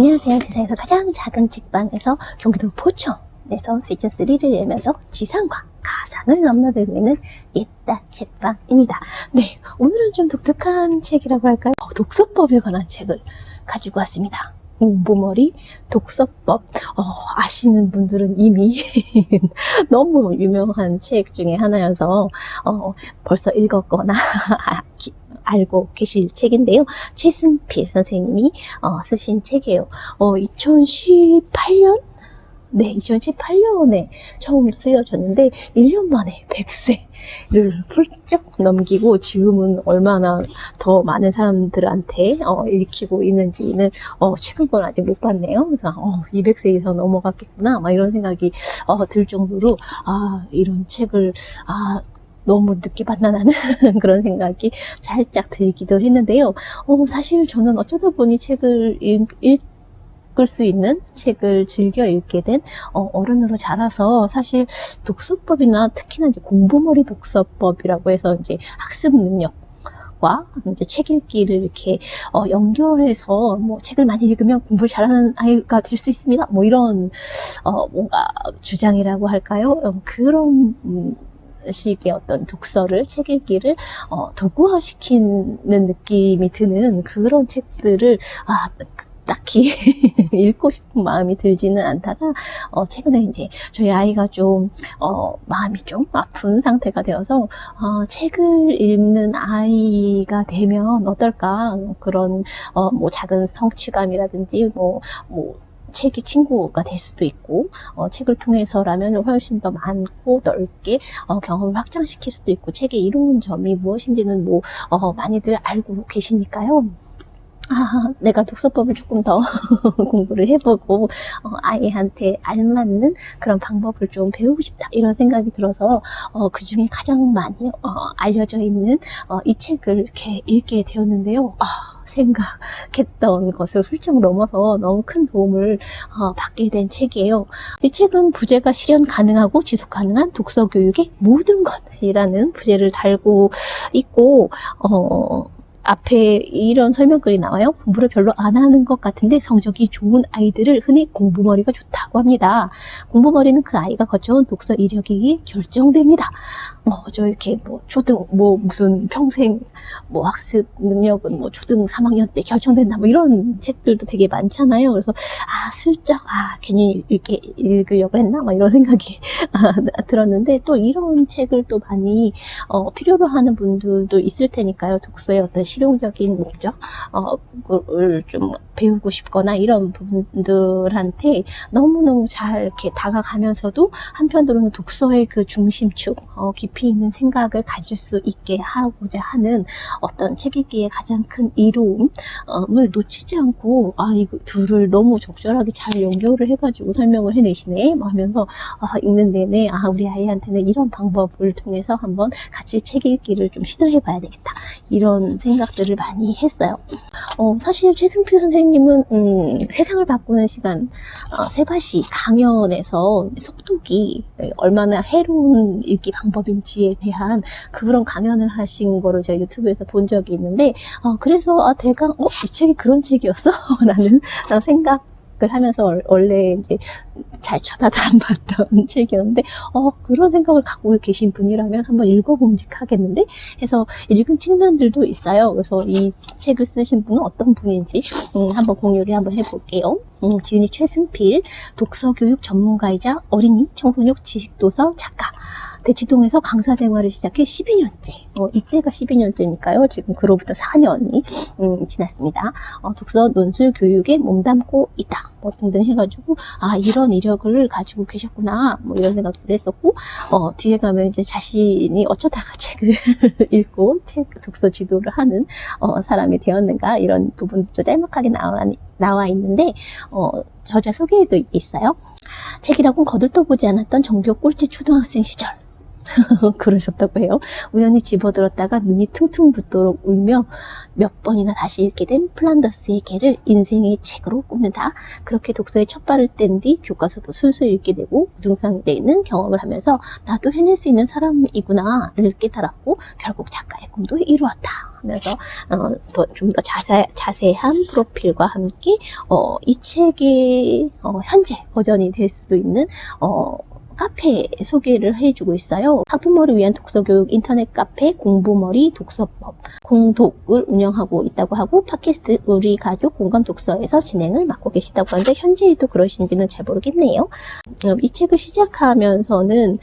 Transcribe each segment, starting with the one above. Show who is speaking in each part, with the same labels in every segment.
Speaker 1: 안녕하세요. 세상에서 가장 작은 책방에서 경기도 포천에서 시즌3를 열면서 지상과 가상을 넘나들고 있는 옛다 책방입니다. 네, 오늘은 좀 독특한 책이라고 할까요? 독서법에 관한 책을 가지고 왔습니다. 공부머리 독서법. 아시는 분들은 이미 너무 유명한 책 중에 하나여서 벌써 읽었거나 알고 계실 책인데요. 최승필 선생님이 쓰신 책이에요. 2018년? 네, 2018년에 처음 쓰여졌는데 1년 만에 100세를 훌쩍 넘기고 지금은 얼마나 더 많은 사람들한테 읽히고 있는지는 최근 건 아직 못 봤네요. 그래서 200세 이상 넘어갔겠구나 막 이런 생각이 들 정도로 이런 책을 너무 늦게 만나는 그런 생각이 살짝 들기도 했는데요. 사실 저는 어쩌다 보니 책을 읽을 수 있는 책을 즐겨 읽게 된 어른으로 자라서 사실 독서법이나 특히나 이제 공부머리 독서법이라고 해서 이제 학습 능력과 이제 책 읽기를 이렇게 연결해서 뭐 책을 많이 읽으면 공부를 잘하는 아이가 될 수 있습니다. 뭐 이런 뭔가 주장이라고 할까요? 그런 식의 어떤 독서를, 책 읽기를 도구화시키는 느낌이 드는 그런 책들을 딱히 읽고 싶은 마음이 들지는 않다가 최근에 이제 저희 아이가 좀 마음이 좀 아픈 상태가 되어서 책을 읽는 아이가 되면 어떨까, 그런 뭐 작은 성취감이라든지 뭐 책이 친구가 될 수도 있고, 책을 통해서라면 훨씬 더 많고 넓게 경험을 확장시킬 수도 있고, 책의 이로운 점이 무엇인지는 뭐 많이들 알고 계시니까요. 내가 독서법을 조금 더 공부를 해보고 아이한테 알맞는 그런 방법을 좀 배우고 싶다, 이런 생각이 들어서 그 중에 가장 많이 알려져 있는 이 책을 이렇게 읽게 되었는데요. 생각했던 것을 훌쩍 넘어서 너무 큰 도움을 받게 된 책이에요. 이 책은 부제가 실현 가능하고 지속 가능한 독서 교육의 모든 것이라는 부제를 달고 있고, 앞에 이런 설명글이 나와요. 공부를 별로 안 하는 것 같은데 성적이 좋은 아이들을 흔히 공부머리가 좋다고 합니다. 공부머리는 그 아이가 거쳐온 독서 이력이 결정됩니다. 저 이렇게 초등 무슨 평생 학습 능력은 초등 3학년 때 결정된다, 이런 책들도 되게 많잖아요. 그래서 슬쩍 괜히 읽으려고 했나 이런 생각이 들었는데, 또 이런 책을 또 많이 필요로 하는 분들도 있을 테니까요. 독서의 어떤 실용적인 목적을 좀 배우고 싶거나 이런 부분들한테 너무너무 잘 이렇게 다가가면서도 한편으로는 독서의 그 중심축, 깊이 있는 생각을 가질 수 있게 하고자 하는 어떤 책 읽기의 가장 큰 이로움을 놓치지 않고, 이거 둘을 너무 적절하게 잘 연결을 해가지고 설명을 해내시네 하면서 읽는 내내 우리 아이한테는 이런 방법을 통해서 한번 같이 책 읽기를 좀 시도해 봐야 되겠다, 이런 생각들을 많이 했어요. 사실 최승필 선생님은 세상을 바꾸는 시간 세바시 강연에서 속독이 얼마나 해로운 읽기 방법인지에 대한 그런 강연을 하신 거를 제가 유튜브에서 본 적이 있는데, 그래서 대강 이 책이 그런 책이었어? 라는 생각 하면서 원래 이제 잘 쳐다도 안 봤던 책이었는데 그런 생각을 갖고 계신 분이라면 한번 읽어봄직하겠는데 해서 읽은 측면들도 있어요. 그래서 이 책을 쓰신 분은 어떤 분인지 한번 공유를 한번 해볼게요. 지은이 최승필, 독서교육 전문가이자 어린이 청소년 지식도서 작가. 대치동에서 강사 생활을 시작해 12년째. 이때가 12년째니까요. 지금 그로부터 4년이 지났습니다. 독서 논술 교육에 몸담고 있다. 등등 해가지고 이런 이력을 가지고 계셨구나, 이런 생각들을 했었고, 뒤에 가면 이제 자신이 어쩌다가 책을 읽고 독서 지도를 하는 사람이 되었는가, 이런 부분도 짤막하게 나와 있는데, 저자 소개에도 있어요. 책이라고는 거들떠보지 않았던 전교 꼴찌 초등학생 시절. 그러셨다고 해요. 우연히 집어들었다가 눈이 퉁퉁 붓도록 울며 몇 번이나 다시 읽게 된 플란더스의 개를 인생의 책으로 꼽는다. 그렇게 독서에 첫 발을 뗀 뒤 교과서도 술술 읽게 되고 우등상대는 경험을 하면서 나도 해낼 수 있는 사람이구나를 깨달았고 결국 작가의 꿈도 이루었다. 하면서 좀 더 자세한 프로필과 함께 이 책이 현재 버전이 될 수도 있는 카페 소개를 해주고 있어요. 학부모를 위한 독서교육 인터넷 카페 공부머리 독서법 공독을 운영하고 있다고 하고 팟캐스트 우리 가족 공감 독서에서 진행을 맡고 계시다고 하는데 현재도 그러신지는 잘 모르겠네요. 이 책을 시작하면서는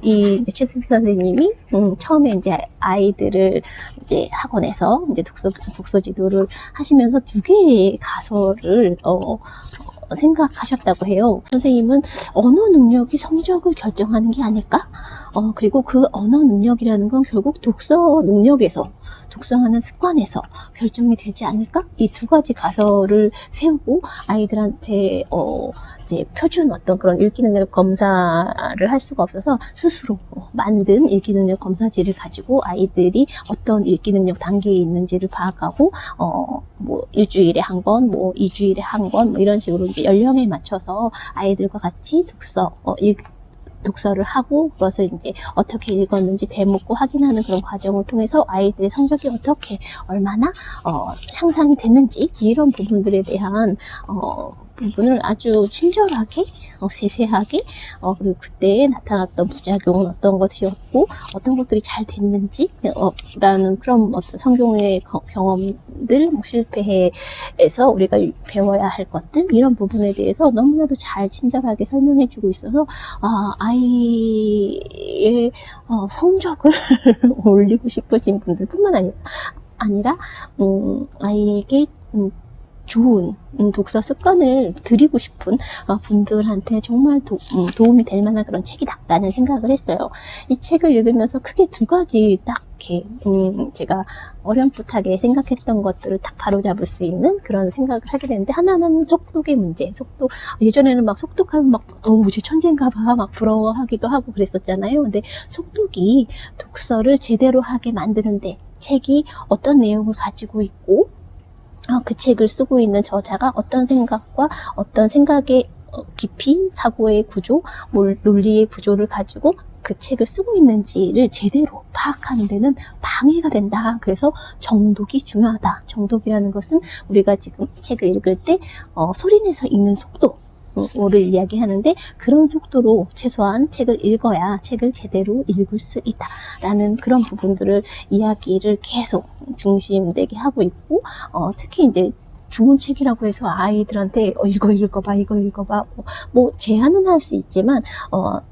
Speaker 1: 이 최수비 선생님이 처음에 이제 아이들을 이제 학원에서 이제 독서 지도를 하시면서 2개의 가설을 생각하셨다고 해요. 선생님은 언어 능력이 성적을 결정하는 게 아닐까? 그리고 그 언어 능력이라는 건 결국 독서 능력에서, 독서하는 습관에서 결정이 되지 않을까? 이 2가지 가설을 세우고 아이들한테 이제 표준 어떤 그런 읽기 능력 검사를 할 수가 없어서 스스로 만든 읽기 능력 검사지를 가지고 아이들이 어떤 읽기 능력 단계에 있는지를 파악하고 뭐 일주일에 한 권, 뭐 2주일에 한 권, 뭐 이런 식으로 이제 연령에 맞춰서 아이들과 같이 독서를 하고 그것을 이제 어떻게 읽었는지 대묻고 확인하는 그런 과정을 통해서 아이들의 성적이 어떻게 얼마나 향상이 됐는지 이런 부분들에 대한 부분을 아주 친절하게 세세하게 그리고 그때 나타났던 부작용은 어떤 것이었고 어떤 것들이 잘 됐는지 라는 그런 어떤 성경의 경험들 실패에서 우리가 배워야 할 것들 이런 부분에 대해서 너무나도 잘 친절하게 설명해 주고 있어서 아이의 성적을 올리고 싶으신 분들뿐만 아니라 아이에게 좋은 독서 습관을 드리고 싶은 분들한테 정말 도움이 될 만한 그런 책이다 라는 생각을 했어요. 이 책을 읽으면서 크게 2가지 딱 이렇게 제가 어렴풋하게 생각했던 것들을 딱 바로잡을 수 있는 그런 생각을 하게 되는데 하나는 속독의 문제. 예전에는 막 속독하면 막 뭐지 천재인가 봐 막 부러워하기도 하고 그랬었잖아요. 근데 속독이 독서를 제대로 하게 만드는데 책이 어떤 내용을 가지고 있고 그 책을 쓰고 있는 저자가 어떤 생각과 어떤 생각의 깊이, 사고의 구조, 논리의 구조를 가지고 그 책을 쓰고 있는지를 제대로 파악하는 데는 방해가 된다. 그래서 정독이 중요하다. 정독이라는 것은 우리가 지금 책을 읽을 때 소리내서 읽는 속도 를 이야기하는데 그런 속도로 최소한 책을 읽어야 책을 제대로 읽을 수 있다 라는 그런 부분들을 이야기를 계속 중심되게 하고 있고 특히 이제 좋은 책이라고 해서 아이들한테 이거 읽어봐 뭐 제안은 할 수 있지만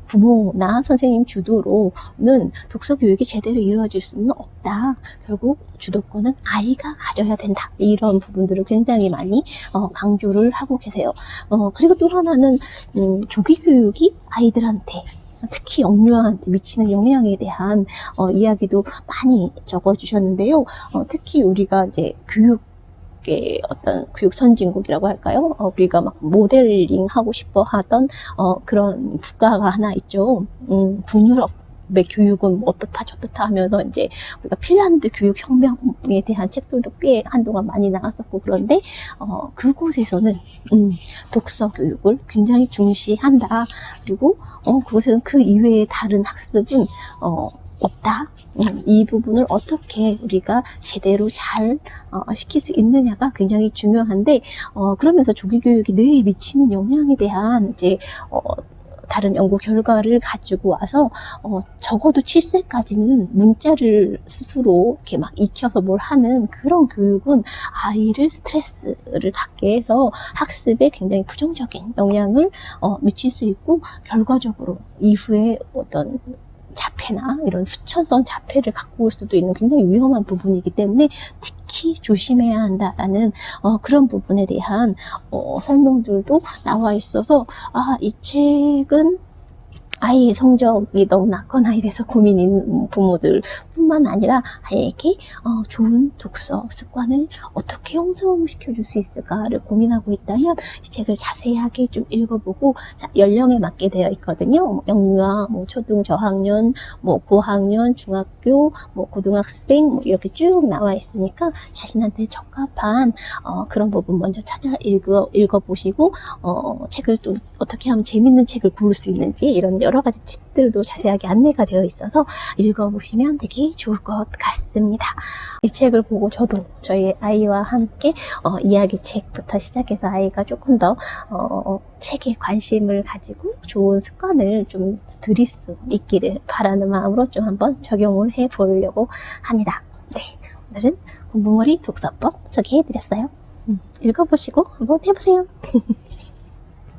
Speaker 1: 부모나 선생님 주도로는 독서 교육이 제대로 이루어질 수는 없다. 결국 주도권은 아이가 가져야 된다. 이런 부분들을 굉장히 많이 강조를 하고 계세요. 그리고 또 하나는 조기 교육이 아이들한테 특히 영유아한테 미치는 영향에 대한 이야기도 많이 적어주셨는데요. 특히 우리가 이제 어떤 교육 선진국이라고 할까요? 우리가 막 모델링 하고 싶어 하던 그런 국가가 하나 있죠. 북유럽의 교육은 뭐 어떻다 저떻다 하면서 이제 우리가 핀란드 교육 혁명에 대한 책들도 꽤 한동안 많이 나왔었고 그런데 그곳에서는 독서 교육을 굉장히 중시한다. 그리고 그곳에서는 그 이외의 다른 학습은 없다. 이 부분을 어떻게 우리가 제대로 잘 시킬 수 있느냐가 굉장히 중요한데 그러면서 조기 교육이 뇌에 미치는 영향에 대한 이제 다른 연구 결과를 가지고 와서 적어도 7세까지는 문자를 스스로 이렇게 막 익혀서 뭘 하는 그런 교육은 아이를 스트레스를 받게 해서 학습에 굉장히 부정적인 영향을 미칠 수 있고 결과적으로 이후에 어떤 자폐나 이런 후천성 자폐를 갖고 올 수도 있는 굉장히 위험한 부분이기 때문에 특히 조심해야 한다라는 그런 부분에 대한 설명들도 나와 있어서 이 책은 아이의 성적이 너무 낮거나 이래서 고민인 부모들 뿐만 아니라 아이에게 좋은 독서 습관을 어떻게 형성시켜 줄 수 있을까를 고민하고 있다면 이 책을 자세하게 좀 읽어보고 연령에 맞게 되어 있거든요. 영유아, 초등 저학년, 고학년, 중학교, 고등학생 이렇게 쭉 나와 있으니까 자신한테 적합한 그런 부분 먼저 찾아 읽어보시고 책을 또 어떻게 하면 재밌는 책을 고를 수 있는지 이런 여러 가지 팁들도 자세하게 안내가 되어 있어서 읽어보시면 되게 좋을 것 같습니다. 이 책을 보고 저도 저희 아이와 함께 이야기책부터 시작해서 아이가 조금 더 책에 관심을 가지고 좋은 습관을 좀 들일 수 있기를 바라는 마음으로 좀 한번 적용을 해 보려고 합니다. 네, 오늘은 공부머리 독서법 소개해 드렸어요. 읽어보시고 한번 해보세요.